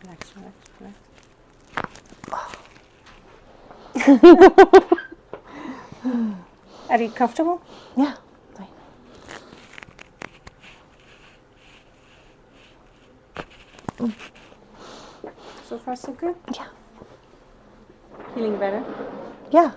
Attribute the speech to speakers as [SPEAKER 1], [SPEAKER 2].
[SPEAKER 1] Relax, relax, relax. Are you comfortable?
[SPEAKER 2] Yeah. Fine.
[SPEAKER 1] So far, so good?
[SPEAKER 2] Yeah.
[SPEAKER 1] Feeling better?
[SPEAKER 2] Yeah.